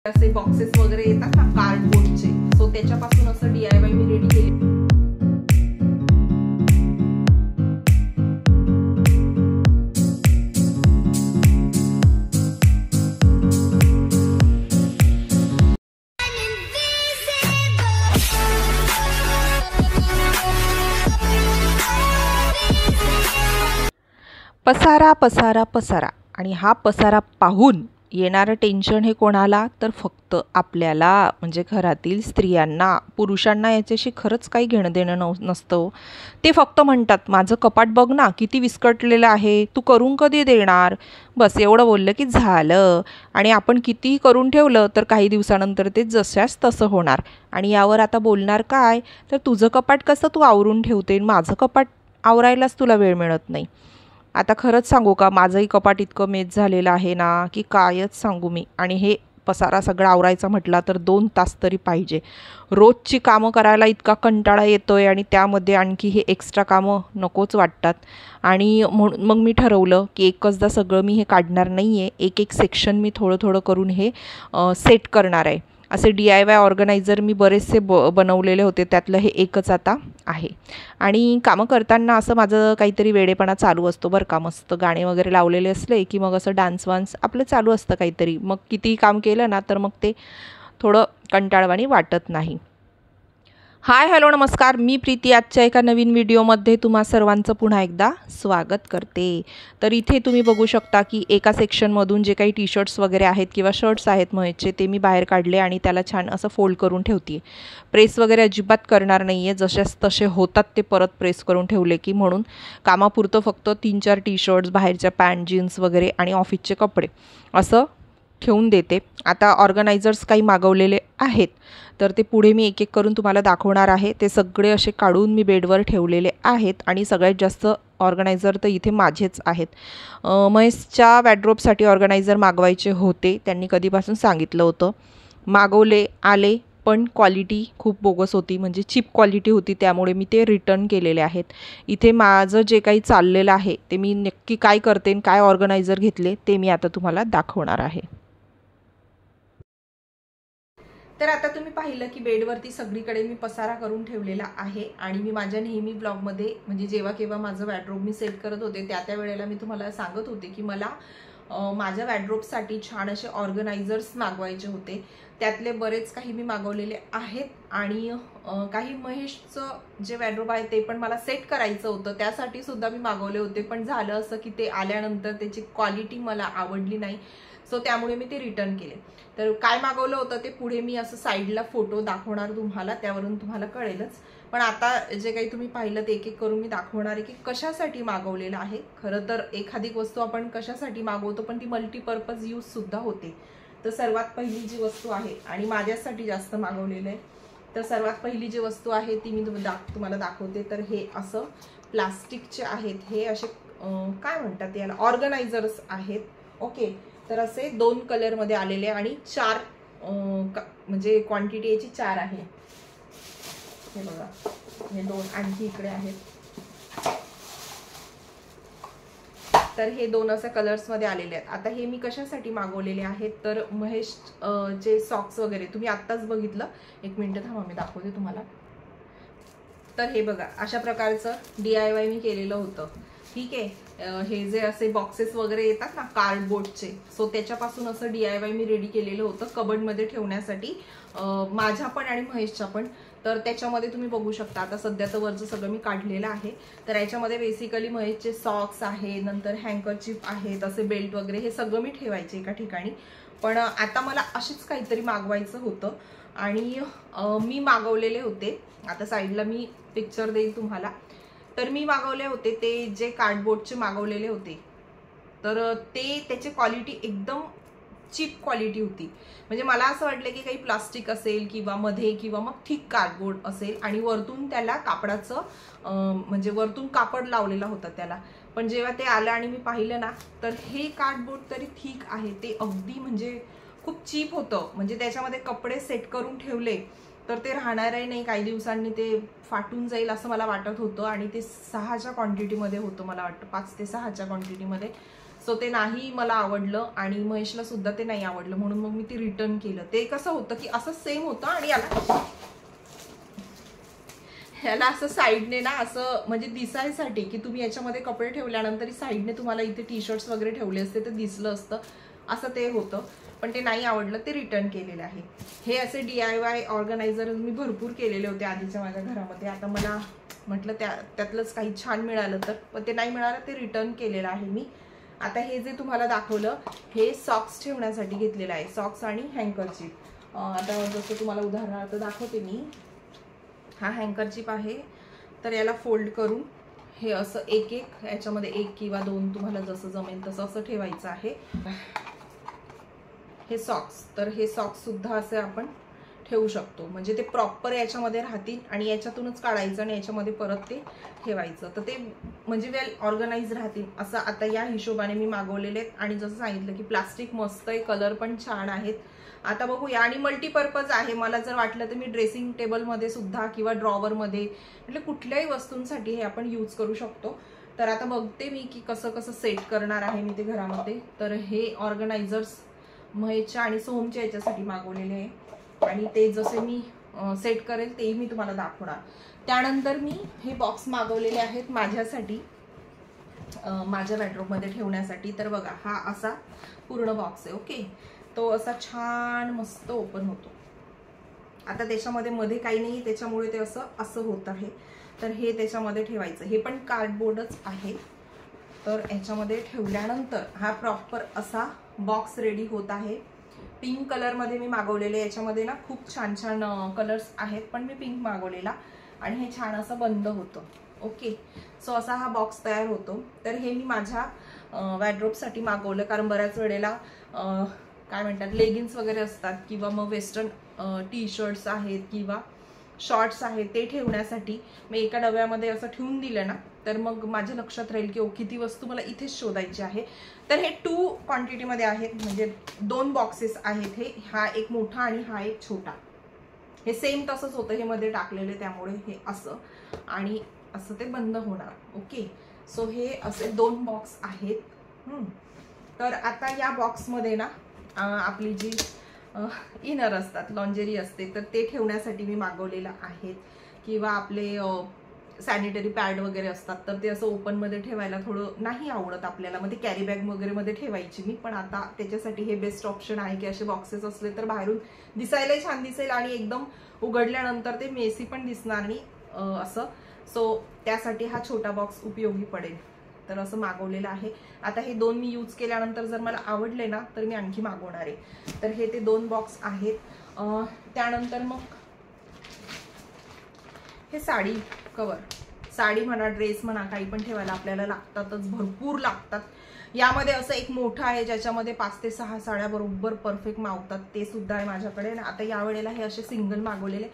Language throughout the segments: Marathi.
असे बॉक्सेस वगैरे येतात ना कार्डबोर्डचे, सो त्याच्यापासून असं DIY मी रेडी केले. पसारा पसारा पसारा. आणि हा पसारा पाहून येणारं टेन्शन हे कोणाला, तर फक्त आपल्याला, म्हणजे घरातील स्त्रियांना. पुरुषांना याच्याशी खरंच काही घेणं देणं नसतं. ते फक्त म्हणतात माझं कपाट बघ ना किती विस्कटलेलं आहे, तू करून कधी देणार. बस एवढं बोललं की झालं. आणि आपण कितीही करून ठेवलं तर काही दिवसानंतर ते जशास तसं होणार. आणि यावर आता बोलणार काय, तर तुझं कपाट कसं तू आवरून ठेवते, माझं कपाट आवरायलाच तुला वेळ मिळत नाही. आता खरंच सांगू का, माझंही कपाट इतकं मेज झालेलं आहे ना की कायच सांगू मी. आणि हे पसारा सगळा आवरायचा म्हटला तर 2 तास तरी पाहिजे. रोजची कामं करायला इतका कंटाळा येतोय आणि त्यामध्ये आणखी हे एक्स्ट्रा कामं नकोच वाटतात. आणि मग मी ठरवलं की एकचदा सगळं मी हे काढणार नाही आहे, एक सेक्शन मी थोडं थोडं करून हे सेट करणार आहे. असे DIY ऑर्गनायझर मी बरेचसे बनवलेले होते, त्यातलं हे एकच आता आहे. आणि कामं करताना असं माझं काहीतरी वेडेपणा चालू असतो बरं का. मस्त गाणे वगैरे लावलेले असले की मग असं डान्स वान्स आपलं चालू असतं काहीतरी. मग कितीही काम केलं ना तर मग ते थोडं कंटाळवाणी वाटत नाही. हाय हॅलो नमस्कार, मी प्रीती. आजच्या एका नवीन व्हिडिओमध्ये तुम्हा सर्वांचं पुन्हा एकदा स्वागत करते. तर इथे तुम्ही बघू शकता की एका सेक्शनमधून जे काही टी-शर्ट्स वगैरे आहेत किंवा शर्ट्स आहेत महेशचे, ते मी बाहेर काढले आणि त्याला छान असं फोल्ड करून ठेवते. प्रेस वगैरे अजिबात करणार नाही आहे, जसेच तसे होतात ते परत प्रेस करून ठेवले की. म्हणून कामापुरतं फक्त 3-4 टी-शर्ट्स, बाहेरच्या पॅन्ट जीन्स वगैरे आणि ऑफिसचे कपडे असं ठेवून देते. आता ऑर्गनायझर्स काही मागवलेले आहेत तर ते पुढे मी एक एक करून तुम्हाला दाखवणार आहे. ते सगळे असे काढून मी बेडवर ठेवलेले आहेत. आणि सगळ्यात जास्त ऑर्गनायझर तर इथे माझेच आहेत. महेशच्या वॅर्डरोबसाठी ऑर्गनायझर मागवायचे होते, त्यांनी कधीपासून सांगितलं होतं. मागवले, आले, पण क्वालिटी खूप बोगस होती, म्हणजे चीप क्वालिटी होती, त्यामुळे मी ते रिटर्न केलेले आहेत. इथे माझं जे काही चाललेलं आहे ते मी नक्की काय करते आणि काय ऑर्गनायझर घेतले ते मी आता तुम्हाला दाखवणार आहे. तर आता तुम्ही पाहिलं की बेडवरती सगळीकडे मी पसारा करून ठेवलेला आहे. आणि मी माझ्या नेहमी ब्लॉगमध्ये, म्हणजे जेव्हा केव्हा माझं वॅर्डरोब मी सेट करत होते त्या वेळेला मी तुम्हाला सांगत होते की मला माझ्या वॅर्डरोबसाठी छान असे ऑर्गनायझर्स मागवायचे होते. त्यातले बरेच काही मी मागवलेले आहेत. आणि काही महेशचं जे वॅर्डरोब आहे ते पण मला सेट करायचं होतं, त्यासाठी सुद्धा मी मागवले होते. पण झालं असं की ते आल्यानंतर त्याची क्वालिटी मला आवडली नाही, सो त्यामुळे मी ते रिटर्न केले. तर काय मागवलं होतं ते पुढे मी असं साईडला फोटो दाखवणार तुम्हाला, त्यावरून तुम्हाला कळेलच. पण आता जे काही तुम्ही पाहिलं ते एक एक करून मी दाखवणार आहे की कशासाठी मागवलेलं आहे. खरं तर एखादी वस्तू आपण कशासाठी मागवतो पण ती मल्टीपर्पज यूज सुद्धा होते. तर सर्वात पहिली जी वस्तू आहे, आणि माझ्यासाठी जास्त मागवलेलं आहे, तर सर्वात पहिली जी वस्तू आहे ती मी तुम्हाला दाखवते. तर हे असं प्लास्टिकचे आहेत, हे असे काय म्हणतात याला, ऑर्गनायझर्स आहेत. ओके, तर असे 2 कलरमध्ये आलेले आणि 4 म्हणजे क्वांटिटी याची 4 आहे. हे बघा, हे 2 आणखी इकडे आहेत. तर हे 2 असे कलर्समध्ये आलेले आहेत. आता हे मी कशासाठी मागवलेले आहेत, तर महेश चे सॉक्स वगैरे तुम्ही आत्ताच बघितलं. 1 मिनिट थांबा, मी दाखवते तुम्हाला. तर हे बघा, अशा प्रकारचं DIY मी केलेलं होतं. ठीक आहे, हे जे असे बॉक्सेस वगैरे येतात ना कार्डबोर्डचे, सो त्याच्यापासून असं DIY मी रेडी केलेलं होतं कबडमध्ये ठेवण्यासाठी, माझ्या पण आणि महेशच्या पण. तर त्याच्यामध्ये तुम्ही बघू शकता, आता सध्या तर वरचं सगळं मी काढलेलं आहे. तर याच्यामध्ये बेसिकली महेशचे सॉक्स आहे, नंतर हँकरचिप आहेत, असे बेल्ट वगैरे, हे सगळं मी ठेवायचे एका ठिकाणी. पण आता मला अशीच काहीतरी मागवायचं होतं आणि मी मागवलेले होते. आता साईडला मी पिक्चर देईन तुम्हाला. तर मी मागवले होते ते जे कार्डबोर्डचे मागवलेले होते, तर त्याची क्वालिटी एकदम चीप क्वालिटी होती. म्हणजे मला असं वाटलं की काही प्लास्टिक असेल किंवा मध्ये किंवा मग थिक कार्डबोर्ड असेल आणि वरतून त्याला कापडाचं म्हणजे वरतून कापड लावलेला होता त्याला. पण जेव्हा ते आलं आणि मी पाहिलं ना, तर हे कार्डबोर्ड तरी ठीक आहे, ते अगदी म्हणजे खूप चीप होतं. म्हणजे त्याच्यामध्ये कपडे सेट करून ठेवले तर ते राहणारही नाही, काही दिवसांनी ते फाटून जाईल असं मला वाटत होतं. आणि ते 6च्या क्वांटिटीमध्ये होतं, मला वाटतं 5 ते 6च्या क्वांटिटीमध्ये. सो ते नाही मला आवडलं आणि महेशला सुद्धा ते नाही आवडलं, म्हणून मग मी ते रिटर्न केलं. ते कसं होतं की असं सेम होतं आणि याला असं साईडने ना असं म्हणजे दिसायसाठी की तुम्ही याच्यामध्ये कपडे ठेवल्यानंतर साईडने तुम्हाला इथे टी शर्ट्स वगैरे ठेवले असते तर दिसलं असतं, असं ते होतं. पण ते नाही आवडलं, ते रिटर्न केलेलं आहे. हे असे DIY ऑर्गनायझर मी भरपूर केलेले होते आधीच्या माझ्या घरामध्ये. आता मला म्हटलं त्यातलंच काही छान मिळालं तर, पण ते नाही मिळालं, ते रिटर्न केलेलं आहे मी. आता हे जे तुम्हाला दाखवलं हे सॉक्स ठेवण्यासाठी घेतलेलं आहे, सॉक्स आणि हँकरचीप. आता जसं तुम्हाला उदाहरणार्थ दाखवते मी. हा हँकरचीप आहे, तर याला फोल्ड करून हे असं एक याच्यामध्ये 1 किंवा 2 तुम्हाला जसं जमेल तसं असं ठेवायचं आहे. हे सॉक्स, तर हे सॉक्स सुद्धा असे आपण ठेवू शकतो, म्हणजे ते प्रॉपर याच्यामध्ये राहतील आणि याच्यातूनच काढायचं आणि याच्यामध्ये परत ते ठेवायचं, तर ते म्हणजे वेल ऑर्गनाइज राहतील असं. आता या हिशोबाने मी मागवलेले आहेत आणि जसं सांगितलं की प्लास्टिक मस्त आहे, कलर पण छान आहेत. आता बघूया. आणि मल्टीपर्पज आहे, मला जर वाटलं तर मी ड्रेसिंग टेबलमध्ये सुद्धा किंवा ड्रॉवरमध्ये म्हणजे कुठल्याही वस्तूंसाठी हे आपण यूज करू शकतो. तर आता बघते मी की कसं कसं सेट करणार आहे मी ते घरामध्ये. तर हे ऑर्गनायझर्स महेशच्या आणि सोहमच्या याच्यासाठी मागवलेले आहे आणि ते जसे मी सेट करेल तेही मी तुम्हाला दाखवणार. त्यानंतर मी हे बॉक्स मागवलेले आहेत माझ्यासाठी, माझ्या बेडरूममध्ये ठेवण्यासाठी. तर बघा, हा असा पूर्ण बॉक्स आहे. ओके, तो असा छान मस्त ओपन होतो. आता त्याच्यामध्ये मध्ये काही नाही, त्याच्यामुळे ते असं होत आहे. तर हे त्याच्यामध्ये ठेवायचं, हे पण कार्डबोर्डच आहे. तर याच्यामध्ये ठेवल्यानंतर हा प्रॉपर असा बॉक्स रेडी होत आहे. पिंक कलरमध्ये मी मागवलेले, याच्यामध्ये ना खूप छान छान कलर्स आहेत, पण मी पिंक मागवलेला आणि हे छान असं बंद होतं. ओके, सो असा हा बॉक्स तयार होतो. तर हे मी माझ्या वॉर्डरोबसाठी मागवलं, कारण बऱ्याच वेळेला काय म्हणतात लेगिन्स वगैरे असतात किंवा मग वेस्टर्न टी शर्ट्स आहेत किंवा शॉर्ट्स आहेत, ते ठेवण्यासाठी मी एका डब्यामध्ये असं ठेवून दिलं ना, तर मग माझ्या लक्षात राहील की ओके ती वस्तू मला इथेच शोधायची आहे. तर हे 2 क्वांटिटीमध्ये आहेत, म्हणजे 2 बॉक्सेस आहेत. हा एक मोठा आणि हा एक छोटा. हे सेम तसंच होतं, हे मध्ये टाकलेले, त्यामुळे हे असं आणि असं ते बंद होणार. ओके, सो हे असे 2 बॉक्स आहेत. तर आता या बॉक्समध्ये ना आपली जी इनर असतात, लॉन्जरी असते, तर ते ठेवण्यासाठी मी मागवलेलं आहे. किंवा आपले सॅनिटरी पॅड वगैरे असतात, तर ते असं ओपनमध्ये ठेवायला थोडं नाही आवडत आपल्याला, मग ते कॅरी बॅग वगैरे मध्ये ठेवायची मी. पण आता त्याच्यासाठी हे बेस्ट ऑप्शन आहे की असे बॉक्सेस असले तर बाहेरून दिसायलाही छान दिसेल आणि एकदम उघडल्यानंतर ते मेसी पण दिसणार नाही असं. सो त्यासाठी हा छोटा बॉक्स उपयोगी पडेल, तर असं मागवलेलं आहे. आता हे 2 मी यूज केल्यानंतर जर मला आवडले ना तर मी आणखी मागवणार आहे. तर हे ते 2 बॉक्स आहेत. त्यानंतर मग हे साडी कवर, साडी म्हणा ड्रेस म्हणा काही पण ठेवायला आपल्याला लागतातच, भरपूर लागतात. यामध्ये असं एक मोठं आहे ज्याच्यामध्ये 5 ते 6 साड्या बरोबर परफेक्ट मावतात, ते सुद्धा आहे माझ्याकडे. आता यावेळेला हे असे सिंगल मागवलेले,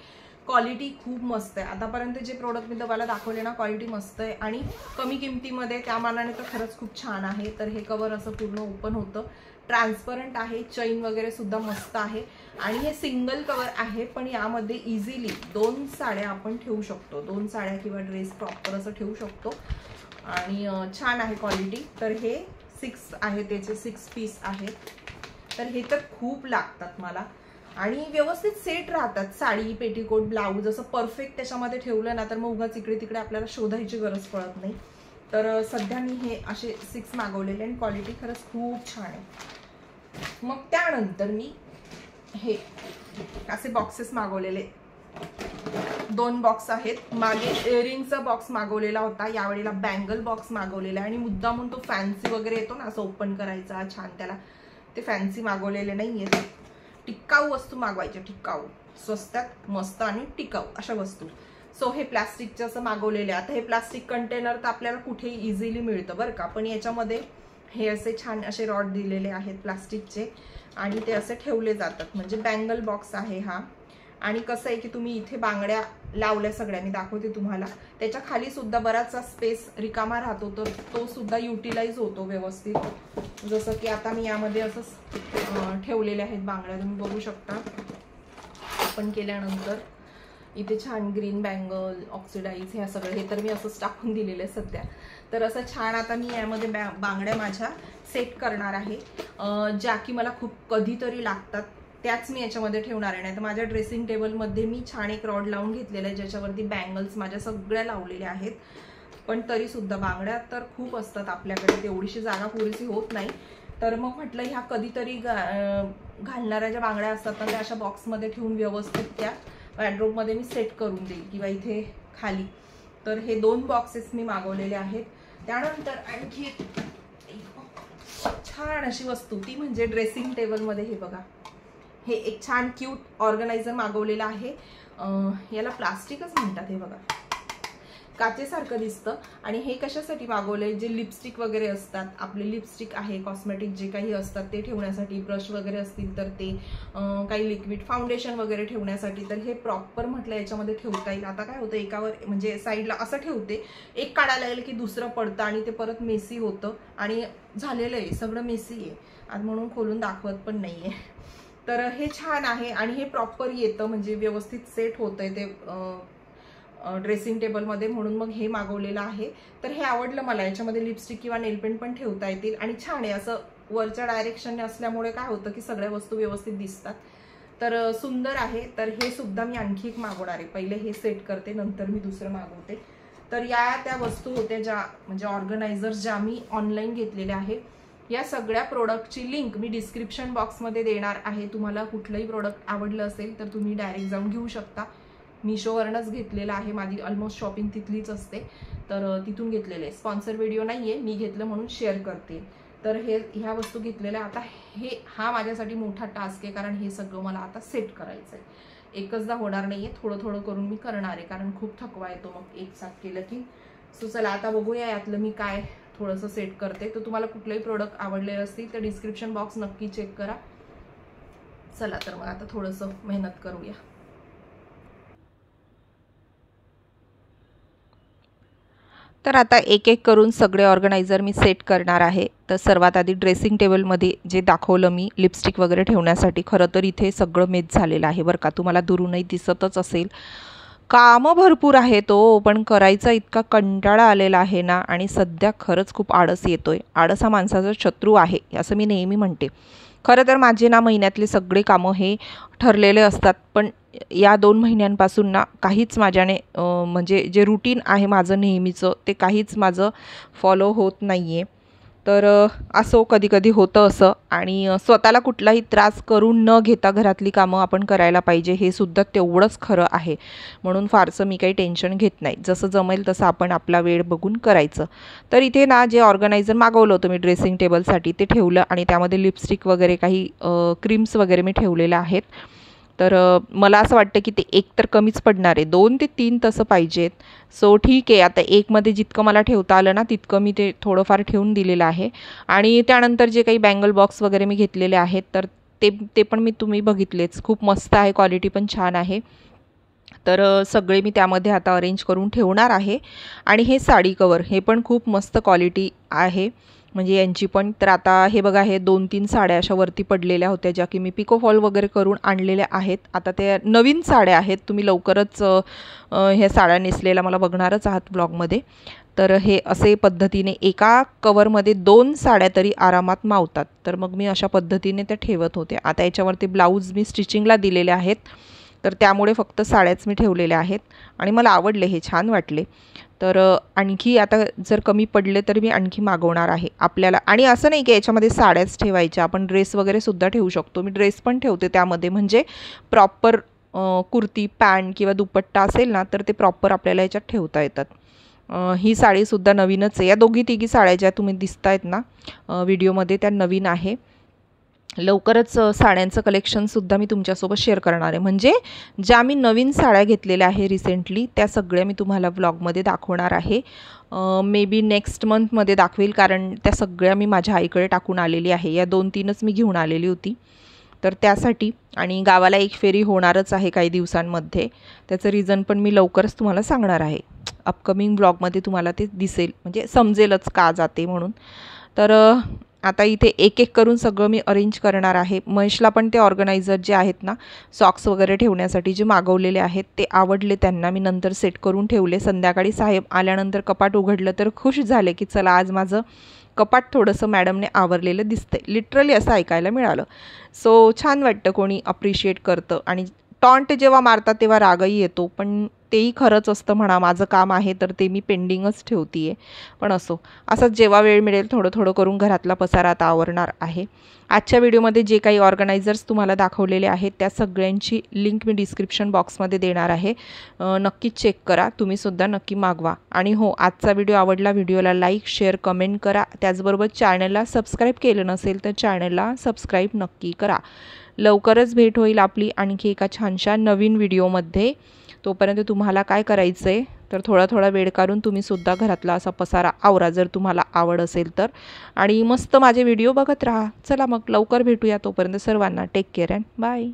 क्वालिटी खूप मस्त आहे. आतापर्यंत जे प्रोडक्ट मी तुम्हाला दाखवले ना, क्वालिटी मस्त आहे आणि कमी किमतीमध्ये, त्या मानाने तर खरंच खूप छान आहे. तर हे कवर असं पूर्ण ओपन होतं, ट्रान्सपरंट आहे, चैन वगैरे सुद्धा मस्त आहे आणि हे सिंगल कवर आहे. पण यामध्ये इझिली 2 साड्या आपण ठेवू शकतो, 2 साड्या किंवा ड्रेस प्रॉपर असं ठेवू शकतो आणि छान आहे क्वालिटी. तर हे 6 आहे, त्याचे 6 पीस आहेत. तर हे तर खूप लागतात मला आणि व्यवस्थित सेट राहतात. साडी, पेटीकोट, ब्लाऊज असं परफेक्ट त्याच्यामध्ये ठेवलं ना तर मग उगाच इकडे तिकडे आपल्याला शोधायची गरज पडत नाही. तर सध्या मी हे असे 6 मागवलेले आणि क्वालिटी खरंच खूप छान आहे. मग त्यानंतर मी हे असे बॉक्सेस मागवलेले, 2 बॉक्स आहेत. मागे इयरिंगचा बॉक्स मागवलेला होता, यावेळेला बँगल बॉक्स मागवलेला आणि मुद्दामून तो फॅन्सी वगैरे येतो ना असं ओपन करायचा छान, त्याला ते फॅन्सी मागवलेले नाहीये. टिकाऊ वस्तू मागवायच्या, टिकाऊ, स्वस्तात मस्त आणि टिकाऊ अशा वस्तू. सो हे प्लास्टिकचं असं मागवलेले. आता हे प्लास्टिक कंटेनर तर आपल्याला कुठेही इझिली मिळतं बरं का, पण याच्यामध्ये हे असे छान असे रॉड दिलेले आहेत प्लास्टिकचे आणि ते असे ठेवले जातात. म्हणजे बँगल बॉक्स आहे हा. आणि कसं आहे की तुम्ही इथे बांगड्या लावल्या सगळ्या, मी दाखवते तुम्हाला, त्याच्या खाली सुद्धा बराचसा स्पेस रिकामा राहतो, तर तो सुद्धा युटिलाइज होतो व्यवस्थित. जसं की आता मी यामध्ये असं ठेवलेले आहेत बांगड्या, तुम्ही बघू शकता. ओपन केल्यानंतर इथे छान ग्रीन बँगल, ऑक्सिडाइज, हे सगळं, हे तर मी असंच टाकून दिलेलं आहे सध्या. तर असं छान आता मी यामध्ये बांगड्या माझ्या सेट करणार आहे, ज्या की मला खूप कधीतरी लागतात त्याच मी याच्यामध्ये ठेवणार आहे. नाही तर माझ्या ड्रेसिंग टेबलमध्ये मी छान एक रॉड लावून घेतलेला आहे ज्याच्यावरती बँगल्स माझ्या सगळ्या लावलेल्या आहेत. पण तरी सुद्धा बांगड्या तर खूप असतात आपल्याकडे, तेवढीशी जागा पुरेशी होत नाही. तर मग म्हटलं ह्या कधीतरी घालणाऱ्या ज्या बांगड्या असतात ना त्या अशा बॉक्समध्ये ठेवून व्यवस्थित त्या वॉर्डरोबमध्ये मी सेट करून देईल किंवा इथे खाली. तर हे 2 बॉक्सेस मी मागवलेले आहेत. त्यानंतर आणखी छान अशी वस्तू ती म्हणजे ड्रेसिंग टेबलमध्ये हे बघा, हे एक छान क्यूट ऑर्गनायझर मागवलेलं आहे. याला प्लास्टिकच म्हणतात, हे बघा काचेसारखं दिसतं. आणि हे कशासाठी मागवलंय, जे लिपस्टिक वगैरे असतात, आपले लिपस्टिक आहे, कॉस्मेटिक जे काही असतात ते ठेवण्यासाठी, ब्रश वगैरे असतील तर ते, काही लिक्विड फाउंडेशन वगैरे ठेवण्यासाठी. तर हे प्रॉपर म्हटलं याच्यामध्ये ठेवता येईल. आता काय होतं, एकावर म्हणजे साईडला असं ठेवते, एक काढायला लागलं की दुसरं पडतं आणि ते परत मेसी होतं आणि झालेलं आहे सगळं मेसी आहे. आज म्हणून खोलून दाखवत पण नाहीये. तर हे छान आहे आणि हे प्रॉपर येतं, म्हणजे व्यवस्थित सेट होतंय ते ड्रेसिंग टेबलमध्ये, म्हणून मग हे मागवलेलं आहे. तर हे आवडलं मला. याच्यामध्ये लिपस्टिक किंवा नेलपेंट पण ठेवता येतील आणि छान आहे, असं वरच्या डायरेक्शनने असल्यामुळे काय होतं की सगळ्या वस्तू व्यवस्थित दिसतात. तर सुंदर आहे. तर हे सुद्धा मी आणखी एक मागवणार आहे. पहिले हे सेट करते, नंतर मी दुसरं मागवते. तर या त्या वस्तू होत्या ज्या म्हणजे ऑर्गनायझर्स ज्या मी ऑनलाईन घेतलेल्या आहे. या सगळ्या प्रोडक्टची लिंक मी डिस्क्रिप्शन बॉक्समध्ये देणार आहे. तुम्हाला कुठलंही प्रोडक्ट आवडलं असेल तर तुम्ही डायरेक्ट जाऊन घेऊ शकता. मिशोवरनंच घेतलेलं आहे, माझी ऑलमोस्ट शॉपिंग तिथलीच असते, तर तिथून घेतलेलं आहे. स्पॉन्सर व्हिडिओ नाही आहे, मी घेतलं म्हणून शेअर करते. तर ह्या वस्तू घेतलेल्या. आता हा माझ्यासाठी मोठा टास्क आहे, कारण हे सगळं मला आता सेट करायचं आहे. एकचदा होणार नाही आहे, थोडं थोडं करून मी करणार आहे, कारण खूप थकवा येतो मग एक साथ केलं की. सो चला आता बघूया यातलं मी काय थोडंसं सेट करते. तर तुम्हाला कुठलंही प्रोडक्ट आवडले असतील तर डिस्क्रिप्शन बॉक्स नक्की चेक करा. चला तर मग आता थोडंसं मेहनत करूया. तर आता एक एक करून सगळे ऑर्गनायझर मी सेट करणार आहे. तर सर्वात आधी ड्रेसिंग टेबलमध्ये जे दाखवलं मी लिपस्टिक वगैरे ठेवण्यासाठी, खरं तर इथे सगळं मेच झालेलं आहे बरं का, तुम्हाला दुरूनही दिसतच असेल. कामं भरपूर आहे तो, पण करायचा इतका कंटाळा आलेला आहे ना, आणि सध्या खरंच खूप आळस येतोय. आळस हा माणसाचा शत्रू आहे असं मी नेहमी म्हणते. खरं तर माझे ना महिन्यातले सगळे कामं हे ठरलेले असतात, पण या 2 महिन्यांपासून ना काहीच माझ्याने म्हणजे जे रुटीन आहे माझं नेहमीचं ते काहीच माझं फॉलो होत नाही आहे. तर असो कधी कधी होतं असं, आणि स्वतःला कुठलाही त्रास करून न घेता घरातली कामं आपण करायला पाहिजे, हे सुद्धा तेवढंच खरं आहे. म्हणून फारसं मी काही टेन्शन घेत नाही, जसं जमेल तसं आपण आपला वेळ बघून करायचं. तर इथे ना जे ऑर्गनायझर मागवलं होतं मी ड्रेसिंग टेबलसाठी ते ठेवलं, आणि त्यामध्ये लिपस्टिक वगैरे काही क्रीम्स वगैरे मी ठेवलेल्या आहेत. तर मला असं वाटतं की ते एक तर कमीच पडणार आहे, 2 ते 3 तसं पाहिजेत. सो ठीक आहे, आता एकमध्ये जितकं मला ठेवता आलं ना तितकं मी ते थोडंफार ठेवून दिलेलं आहे. आणि त्यानंतर जे काही बँगल बॉक्स वगैरे मी घेतलेले आहेत तर ते पण तुम्ही बघितलेच, खूप मस्त आहे, क्वालिटी पण छान आहे. तर सगळे मी त्यामध्ये आता अरेंज करून ठेवणार आहे. आणि हे साडी कवर हे पण खूप मस्त क्वालिटी आहे म्हणजे यांची पण. तर आता हे बघा, हे 2-3 साड्या अशा वरती पडलेल्या होत्या ज्या की मी पिको फॉल वगैरे करून आणलेल्या आहेत. आता ते नवीन साड्या आहेत, तुम्ही लवकरच ह्या साड्या नेसलेल्या मला बघणारच आहात ब्लॉगमध्ये. तर हे असे पद्धतीने एका कवरमध्ये 2 साड्या तरी आरामात मावतात. तर मग मी अशा पद्धतीने त्या ठेवत होते. आता याच्यावरती ब्लाऊज मी स्टिचिंगला दिलेले आहेत, तर त्यामुळे फक्त साड्याच मी ठेवलेल्या आहेत आणि मला आवडले, हे छान वाटले. तर आणखी आता जर कमी पडले तर मी आणखी मागवणार आहे आपल्याला. आणि असं नाही की याच्यामध्ये साड्याच ठेवायच्या, आपण ड्रेस वगैरे सुद्धा ठेवू शकतो. मी ड्रेस पण ठेवते त्यामध्ये, म्हणजे प्रॉपर कुर्ती पॅन्ट किंवा दुपट्टा असेल ना तर ते प्रॉपर आपल्याला याच्यात ठेवता येतात. ही साडीसुद्धा नवीनच आहे. या दोघी तिघी साड्या ज्या तुम्ही दिसतायत ना व्हिडिओमध्ये त्या नवीन आहे. लवकरच साड्यांचं कलेक्शनसुद्धा मी तुमच्यासोबत शेअर करणार आहे. म्हणजे ज्या मी नवीन साड्या घेतलेल्या आहे रिसेंटली त्या सगळ्या मी तुम्हाला व्लॉगमध्ये दाखवणार आहे. मे बी नेक्स्ट मंथमध्ये दाखवेल, कारण त्या सगळ्या मी माझ्या आईकडे टाकून आलेली आहे. या 2-3च मी घेऊन आलेली होती तर त्यासाठी. आणि गावाला एक फेरी होणारच आहे काही दिवसांमध्ये, त्याचं रिझन पण मी लवकरच तुम्हाला सांगणार आहे. अपकमिंग ब्लॉगमध्ये तुम्हाला ते दिसेल, म्हणजे समजेलच का जाते म्हणून. तर आता इथे एक एक करून सगळं मी अरेंज करणार आहे. महेशला पण ते ऑर्गनायझर जे आहेत ना सॉक्स वगैरे ठेवण्यासाठी जे मागवलेले आहेत ते आवडले त्यांना. मी नंतर सेट करून ठेवले. संध्याकाळी साहेब आल्यानंतर कपाट उघडलं तर खुश झाले की चला आज माझं कपाट थोडंसं मॅडमने आवरलेलं दिसतंय. लिटरली असं ऐकायला मिळालं. सो छान वाटतं कोणी अप्रिशिएट करतं. आणि टॉन्ट जेव्हा मारतात तेव्हा रागही येतो, पण तेही खरंच असतं म्हणा. माझं काम आहे तर ते मी पेंडिंगच ठेवते आहे. पण असंच जेव्हा वेळ मिळेल थोडं थोडं करून घरातला पसारा आता आवरणार आहे. आजच्या व्हिडिओमध्ये जे काही ऑर्गनायझर्स तुम्हाला दाखवलेले आहेत त्या सगळ्यांची लिंक मी डिस्क्रिप्शन बॉक्समध्ये देणार आहे. नक्कीच चेक करा. तुम्हीसुद्धा नक्की मागवा. आणि हो, आजचा व्हिडिओ आवडला, व्हिडिओला लाईक शेअर कमेंट करा. त्याचबरोबर चॅनलला सबस्क्राईब केलं नसेल तर चॅनलला सबस्क्राईब नक्की करा. लवकरच भेट होईल आपली आणखी एका छानशा नवीन व्हिडिओमध्ये. तोपर्यंत तुम्हाला काय करायचं आहे तर थोडा वेळ काढून तुम्हीसुद्धा घरातला असा पसारा आवरा जर तुम्हाला आवड असेल तर. आणि मस्त माझे व्हिडिओ बघत राहा. चला मग लवकर भेटूया. तोपर्यंत सर्वांना टेक केअर अँड बाय.